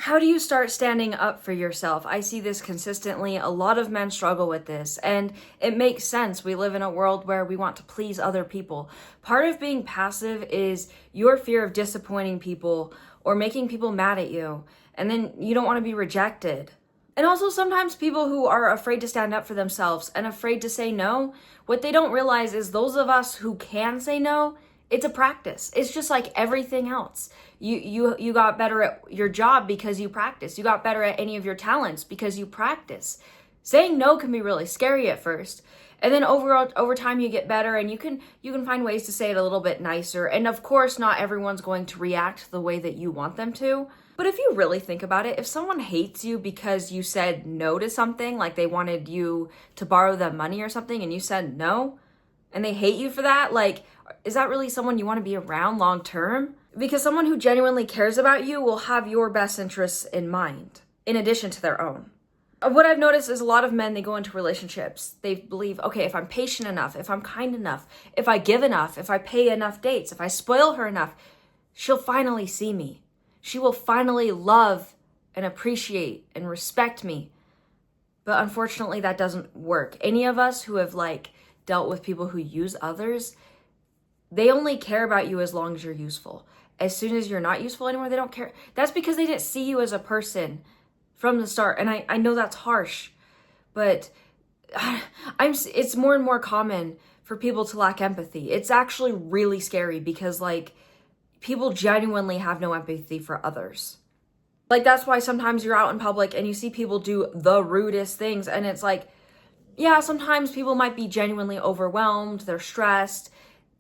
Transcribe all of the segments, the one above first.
How do you start standing up for yourself? I see this consistently. A lot of men struggle with this, and it makes sense. We live in a world where we want to please other people. Part of being passive is your fear of disappointing people or making people mad at you, and then you don't want to be rejected. And also, sometimes people who are afraid to stand up for themselves and afraid to say no, what they don't realize is those of us who can say no, it's a practice. It's just like everything else. You got better at your job because you practice. You got better at any of your talents because you practice. Saying no can be really scary at first. And then over time you get better, and you can find ways to say it a little bit nicer. And of course, not everyone's going to react the way that you want them to. But if you really think about it, if someone hates you because you said no to something, like they wanted you to borrow them money or something and you said no, and they hate you for that, like, is that really someone you want to be around long term? Because someone who genuinely cares about you will have your best interests in mind, in addition to their own. What I've noticed is a lot of men, they go into relationships. They believe, okay, if I'm patient enough, if I'm kind enough, if I give enough, if I pay enough dates, if I spoil her enough, she'll finally see me. She will finally love and appreciate and respect me. But unfortunately, that doesn't work. Any of us who have dealt with people who use others, they only care about you as long as you're useful. As soon as you're not useful anymore, they don't care. That's because they didn't see you as a person from the start. And I know that's harsh, but it's more and more common for people to lack empathy. It's actually really scary because people genuinely have no empathy for others. That's why sometimes you're out in public and you see people do the rudest things, and it's yeah, sometimes people might be genuinely overwhelmed, they're stressed,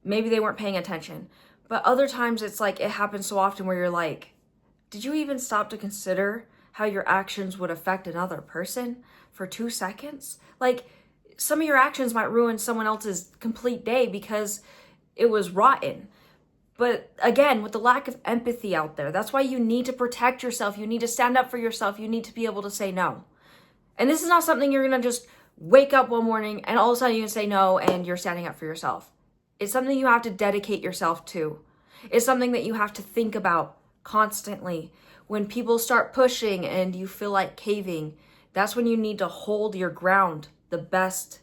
maybe they weren't paying attention. But other times it's it happens so often where you're did you even stop to consider how your actions would affect another person for 2 seconds? Some of your actions might ruin someone else's complete day because it was rotten. But again, with the lack of empathy out there, that's why you need to protect yourself. You need to stand up for yourself. You need to be able to say no. And this is not something you're going to just wake up one morning and all of a sudden you can say no and you're standing up for yourself. It's something you have to dedicate yourself to. It's something that you have to think about constantly. When people start pushing and you feel like caving, that's when you need to hold your ground the best.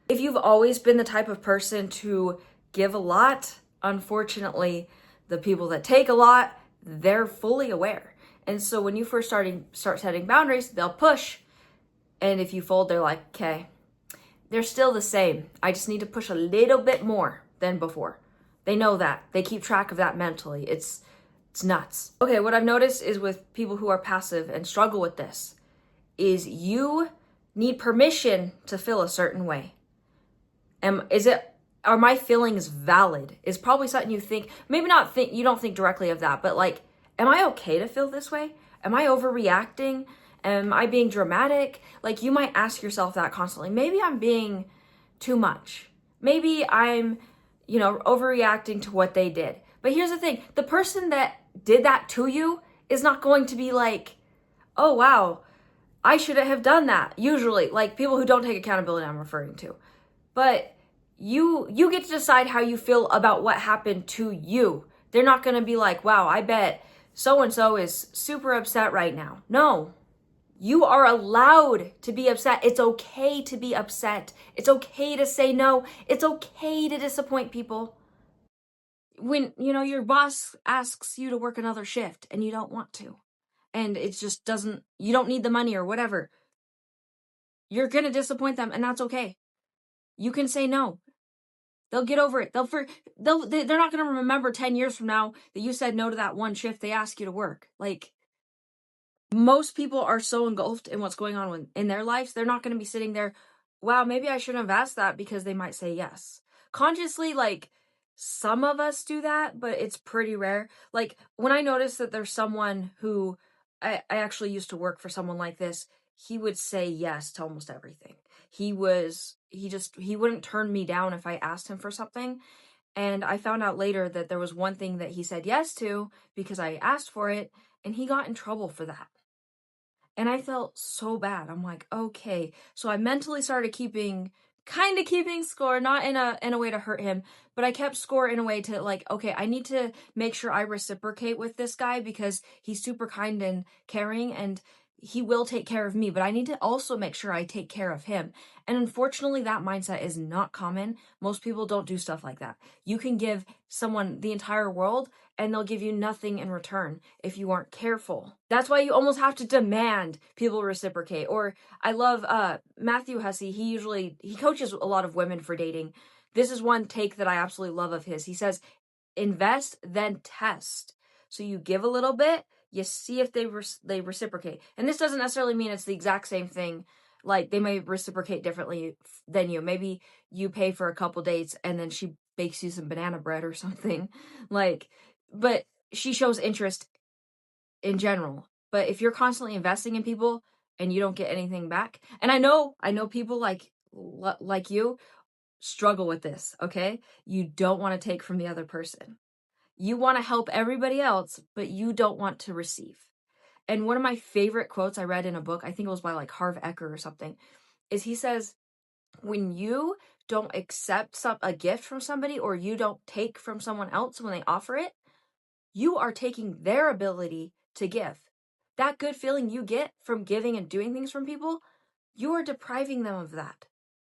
If you've always been the type of person to give a lot, unfortunately, the people that take a lot, they're fully aware. And so when you first start setting boundaries, they'll push. And if you fold, they're like, okay, they're still the same. I just need to push a little bit more than before. They know that. They keep track of that mentally. It's nuts. Okay, what I've noticed is with people who are passive and struggle with this is you need permission to feel a certain way. Are my feelings valid? Is probably something you think, maybe not think, you don't think directly of that, but am I okay to feel this way? Am I overreacting? Am I being dramatic? You might ask yourself that constantly. Maybe I'm being too much. Maybe I'm, overreacting to what they did. But here's the thing. The person that did that to you is not going to be oh, wow, I shouldn't have done that. Usually, people who don't take accountability I'm referring to. But you get to decide how you feel about what happened to you. They're not going to be wow, I bet so-and-so is super upset right now. No. You are allowed to be upset. It's okay to be upset. It's okay to say no. It's okay to disappoint people. When, your boss asks you to work another shift and you don't want to, and it just you don't need the money or whatever, you're going to disappoint them, and that's okay. You can say no. They'll get over it. They're not going to remember 10 years from now that you said no to that one shift they asked you to work. Most people are so engulfed in what's going on in their lives, they're not going to be sitting there, wow, maybe I shouldn't have asked that, because they might say yes. Consciously, some of us do that, but it's pretty rare. When I notice that there's someone who, I actually used to work for someone like this, he would say yes to almost everything. He wouldn't turn me down if I asked him for something. And I found out later that there was one thing that he said yes to because I asked for it, and he got in trouble for that. And I felt so bad. I'm okay. So I mentally started keeping kind of keeping score, not in a way to hurt him, but I kept score in a way to like, okay, I need to make sure I reciprocate with this guy because he's super kind and caring and he will take care of me, but I need to also make sure I take care of him. And unfortunately, that mindset is not common. Most people don't do stuff like that. You can give someone the entire world and they'll give you nothing in return if you aren't careful. That's why you almost have to demand people reciprocate. Or I love Matthew Hussey. He coaches a lot of women for dating. This is one take that I absolutely love of his. He says, invest, then test. So you give a little bit, you see if they reciprocate. And this doesn't necessarily mean it's the exact same thing. Like they may reciprocate differently than you. Maybe you pay for a couple dates and then she bakes you some banana bread or something. Like, but she shows interest in general. But if you're constantly investing in people and you don't get anything back, and I know people like you struggle with this, okay? You don't want to take from the other person. You want to help everybody else, but you don't want to receive. And one of my favorite quotes I read in a book, I think it was by like Harv Eker or something, is he says, when you don't accept a gift from somebody or you don't take from someone else when they offer it, you are taking their ability to give. That good feeling you get from giving and doing things from people, you are depriving them of that.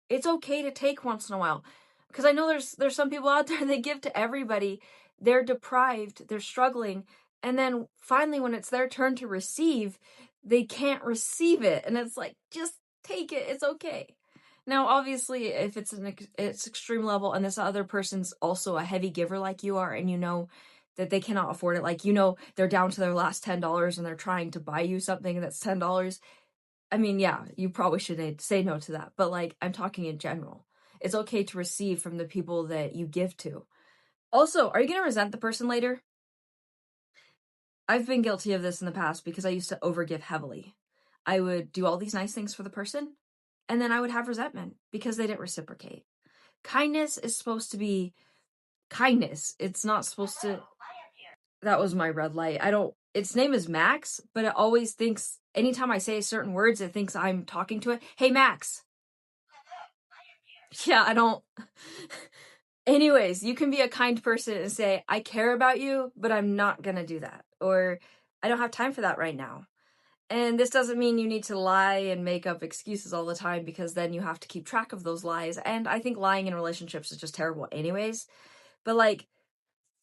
It's okay to take once in a while. Because I know there's some people out there that give to everybody. They're deprived, they're struggling, and then finally when it's their turn to receive, they can't receive it. And it's like, just take it. It's okay. Now, obviously, if it's it's extreme level and this other person's also a heavy giver like you are, and you know that they cannot afford it, like, you know, they're down to their last $10 and they're trying to buy you something that's $10. I mean, yeah, you probably should say no to that. But like, I'm talking in general. It's okay to receive from the people that you give to. Also, are you going to resent the person later? I've been guilty of this in the past because I used to overgive heavily. I would do all these nice things for the person, and then I would have resentment because they didn't reciprocate. Kindness is supposed to be kindness. It's not supposed to... That was my red light. Its name is Max, but it always thinks, anytime I say certain words, it thinks I'm talking to it. Hey, Max. Yeah, I don't... Anyways, you can be a kind person and say, I care about you, but I'm not gonna do that. Or, I don't have time for that right now. And this doesn't mean you need to lie and make up excuses all the time, because then you have to keep track of those lies. And I think lying in relationships is just terrible anyways. But like,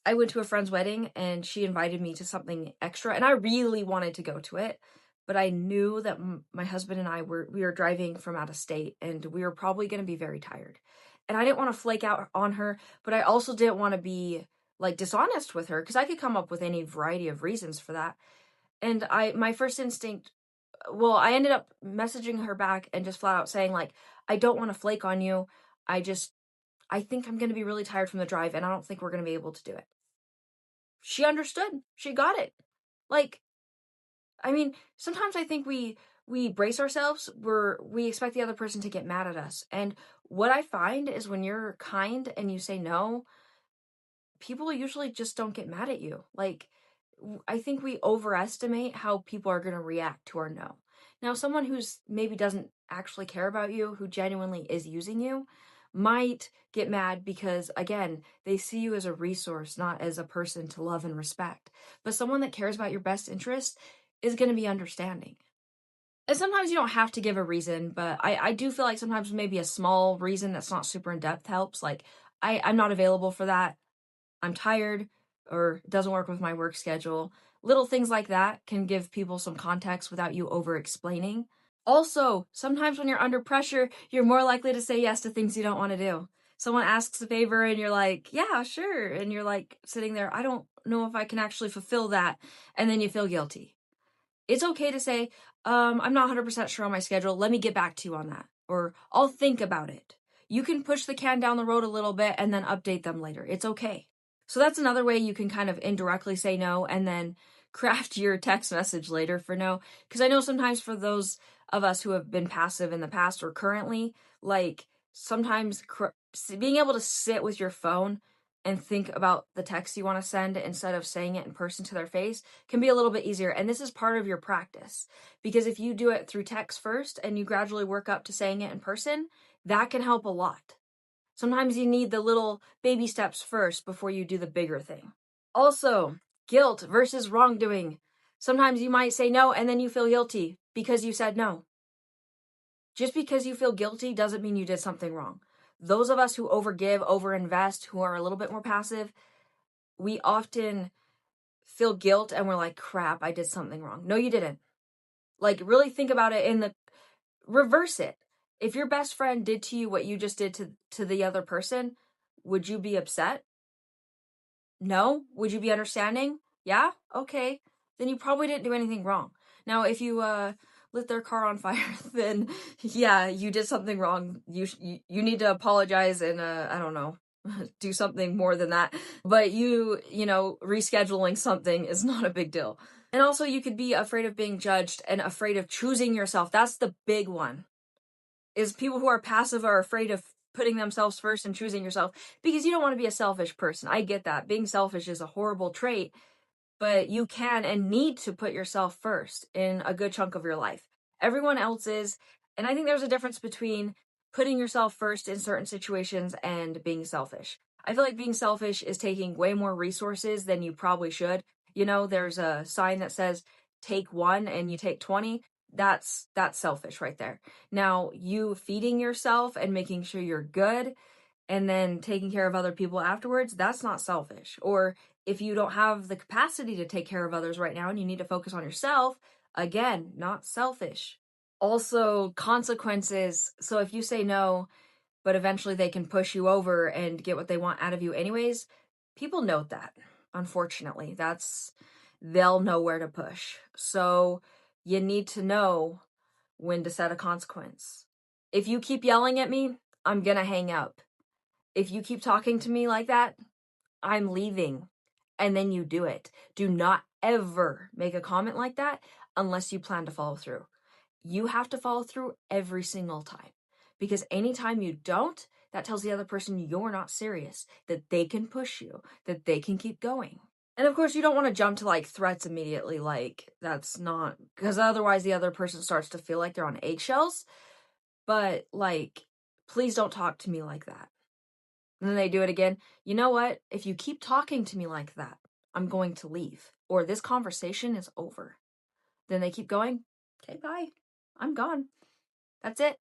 I went to a friend's wedding and she invited me to something extra and I really wanted to go to it. But I knew that my husband and we were driving from out of state and we were probably going to be very tired. And I didn't want to flake out on her, but I also didn't want to be like dishonest with her because I could come up with any variety of reasons for that. And my first instinct, well, I ended up messaging her back and just flat out saying like, I don't want to flake on you. I think I'm going to be really tired from the drive and I don't think we're going to be able to do it. She understood. She got it. Like, I mean, sometimes I think we brace ourselves. We expect the other person to get mad at us. And what I find is when you're kind and you say no, people usually just don't get mad at you. Like, I think we overestimate how people are going to react to our no. Now, someone who's maybe doesn't actually care about you, who genuinely is using you, might get mad because, again, they see you as a resource, not as a person to love and respect. But someone that cares about your best interest is going to be understanding. And sometimes you don't have to give a reason, but I do feel like sometimes maybe a small reason that's not super in depth helps. Like, I'm not available for that. I'm tired, or it doesn't work with my work schedule. Little things like that can give people some context without you over explaining. Also, sometimes when you're under pressure, you're more likely to say yes to things you don't want to do. Someone asks a favor and you're like, yeah, sure. And you're like sitting there, I don't know if I can actually fulfill that. And then you feel guilty. It's okay to say, I'm not 100% sure on my schedule. Let me get back to you on that. Or I'll think about it. You can push the can down the road a little bit and then update them later. It's okay. So that's another way you can kind of indirectly say no and then craft your text message later for no. Because I know sometimes for those of us who have been passive in the past or currently, like sometimes being able to sit with your phone and think about the text you want to send instead of saying it in person to their face can be a little bit easier. And this is part of your practice, because if you do it through text first and you gradually work up to saying it in person, That can help a lot. Sometimes you need the little baby steps first before you do the bigger thing. Also, guilt versus wrongdoing. Sometimes you might say no and then you feel guilty because you said no. Just because you feel guilty doesn't mean you did something wrong. Those of us who overgive, overinvest, who are a little bit more passive, we often feel guilt and we're like, crap, I did something wrong. No, you didn't. Like, really think about it in the reverse it. If your best friend did to you what you just did to the other person, would you be upset? No? Would you be understanding? Yeah? Okay. Then you probably didn't do anything wrong. Now, if you lit their car on fire, then yeah, you did something wrong. You need to apologize and I don't know, do something more than that. But rescheduling something is not a big deal. And also you could be afraid of being judged and afraid of choosing yourself. That's the big one. Is people who are passive are afraid of putting themselves first and choosing yourself because you don't want to be a selfish person. I get that. Being selfish is a horrible trait, but you can and need to put yourself first in a good chunk of your life. Everyone else is, and I think there's a difference between putting yourself first in certain situations and being selfish. I feel like being selfish is taking way more resources than you probably should. There's a sign that says take one and you take 20. That's selfish right there. Now, you feeding yourself and making sure you're good and then taking care of other people afterwards, that's not selfish. Or if you don't have the capacity to take care of others right now and you need to focus on yourself, again, not selfish. Also, consequences. So if you say no, but eventually they can push you over and get what they want out of you anyways, people note that. Unfortunately, they'll know where to push. So you need to know when to set a consequence. If you keep yelling at me, I'm gonna hang up. If you keep talking to me like that, I'm leaving. And then you do it. Do not ever make a comment like that unless you plan to follow through. You have to follow through every single time. Because anytime you don't, that tells the other person you're not serious, that they can push you, that they can keep going. And of course, you don't want to jump to like threats immediately. Like, that's not, because otherwise the other person starts to feel like they're on eggshells. But like, please don't talk to me like that. And then they do it again. You know what? If you keep talking to me like that, I'm going to leave. Or this conversation is over. Then they keep going. Okay, bye. I'm gone. That's it.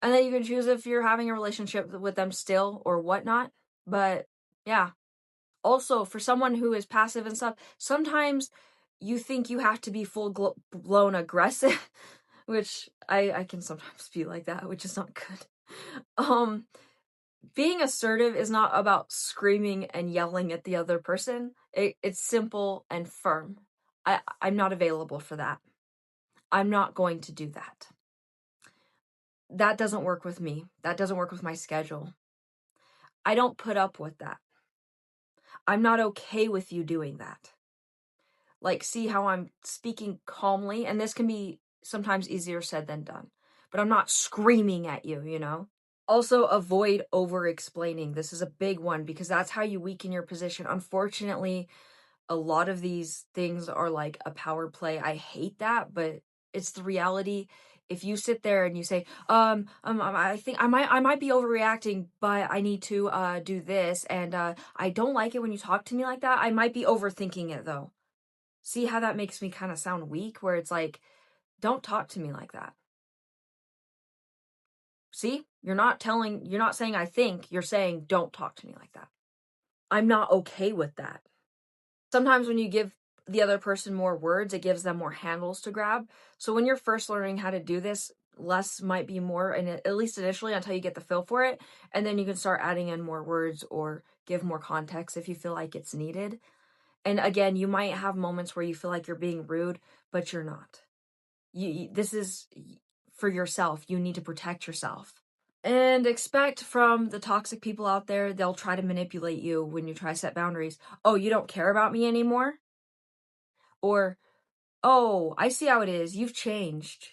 And then you can choose if you're having a relationship with them still or whatnot. But yeah. Also, for someone who is passive and stuff, sometimes you think you have to be full-blown aggressive, which I can sometimes be like that, which is not good. Being assertive is not about screaming and yelling at the other person. It's simple and firm. I'm not available for that. I'm not going to do that. That doesn't work with me. That doesn't work with my schedule. I don't put up with that. I'm not okay with you doing that. Like, see how I'm speaking calmly? And this can be sometimes easier said than done. But I'm not screaming at you. Also, avoid over-explaining. This is a big one because that's how you weaken your position. Unfortunately, a lot of these things are like a power play. I hate that, but it's the reality. If you sit there and you say, I think I might be overreacting, but I need to do this, and I don't like it when you talk to me like that. I might be overthinking it though. See how that makes me kind of sound weak, where it's like, don't talk to me like that. See, you're not saying I think, you're saying don't talk to me like that. I'm not okay with that. Sometimes when you give the other person more words, it gives them more handles to grab. So when you're first learning how to do this, less might be more, and at least initially until you get the feel for it. And then you can start adding in more words or give more context if you feel like it's needed. And again, you might have moments where you feel like you're being rude, but you're not. This is for yourself. You need to protect yourself. And expect from the toxic people out there, they'll try to manipulate you when you try to set boundaries. Oh, you don't care about me anymore? Or, oh, I see how it is. You've changed.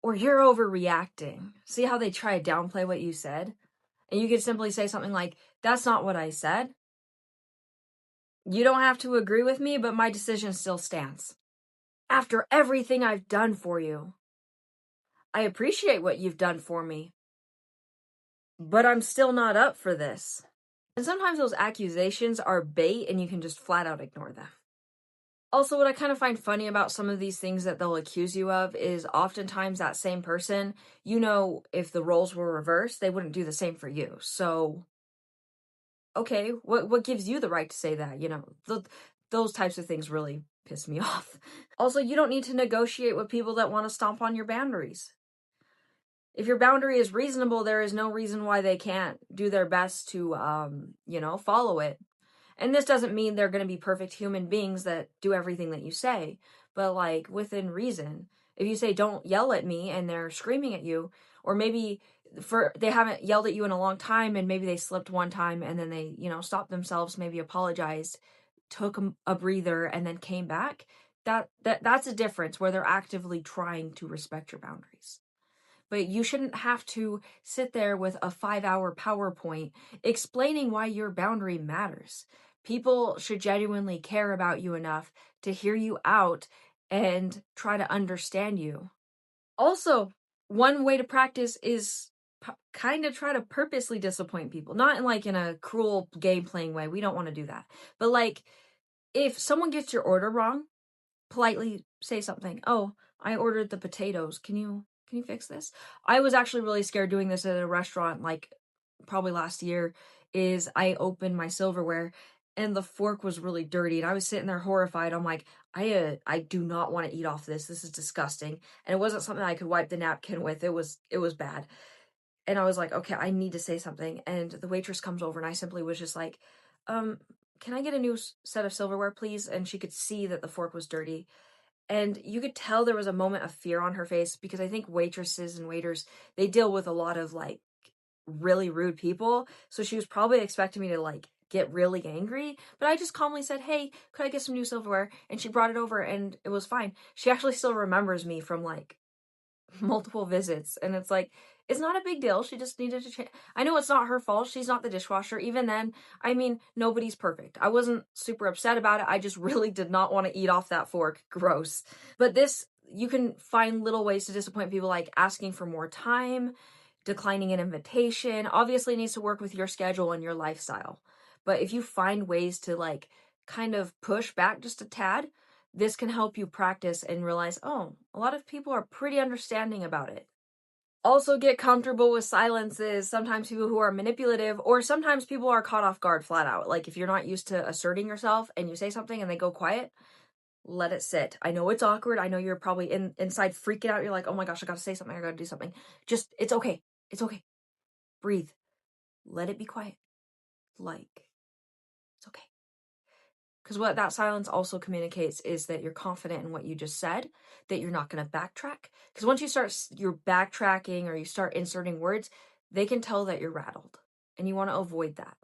Or you're overreacting. See how they try to downplay what you said? And you could simply say something like, that's not what I said. You don't have to agree with me, but my decision still stands. After everything I've done for you, I appreciate what you've done for me, but I'm still not up for this. And sometimes those accusations are bait and you can just flat out ignore them. Also, what I kind of find funny about some of these things that they'll accuse you of is oftentimes that same person, if the roles were reversed, they wouldn't do the same for you. So, okay, what gives you the right to say that? Those types of things really piss me off. Also, you don't need to negotiate with people that want to stomp on your boundaries. If your boundary is reasonable, there is no reason why they can't do their best to, follow it. And this doesn't mean they're going to be perfect human beings that do everything that you say, but like within reason. If you say, don't yell at me, and they're screaming at you, or maybe they haven't yelled at you in a long time and maybe they slipped one time and then they, stopped themselves, maybe apologized, took a breather and then came back. That's a difference where they're actively trying to respect your boundaries. But you shouldn't have to sit there with a 5-hour PowerPoint explaining why your boundary matters. People should genuinely care about you enough to hear you out and try to understand you. Also, one way to practice is kind of try to purposely disappoint people. Not in a cruel game playing way. We don't want to do that. But if someone gets your order wrong, politely say something. Oh, I ordered the potatoes. Can you fix this? I was actually really scared doing this at a restaurant probably last year. Is I opened my silverware and the fork was really dirty and I was sitting there horrified. I'm like, I do not want to eat off this. This is disgusting. And it wasn't something I could wipe the napkin with. It was bad. And I was like, okay, I need to say something. And the waitress comes over and I simply was just like, can I get a new set of silverware, please? And she could see that the fork was dirty. And you could tell there was a moment of fear on her face because I think waitresses and waiters, they deal with a lot of really rude people. So she was probably expecting me to get really angry. But I just calmly said, hey, could I get some new silverware? And she brought it over and it was fine. She actually still remembers me from multiple visits, and it's not a big deal. She just needed to change. I know it's not her fault. She's not the dishwasher. Even then, I mean, nobody's perfect. I wasn't super upset about it. I just really did not want to eat off that fork. Gross. But you can find little ways to disappoint people, like asking for more time, declining an invitation. Obviously, it needs to work with your schedule and your lifestyle. But if you find ways to kind of push back just a tad, this can help you practice and realize, oh, a lot of people are pretty understanding about it. Also, get comfortable with silences. Sometimes people who are manipulative, or sometimes people are caught off guard flat out. If you're not used to asserting yourself and you say something and they go quiet, let it sit. I know it's awkward. I know you're probably inside freaking out. You're like, oh my gosh, I gotta say something. I gotta do something. Just, it's okay. It's okay. Breathe. Let it be quiet. It's okay. Because what that silence also communicates is that you're confident in what you just said, that you're not going to backtrack. Because once you're backtracking or you start inserting words, they can tell that you're rattled. And you want to avoid that.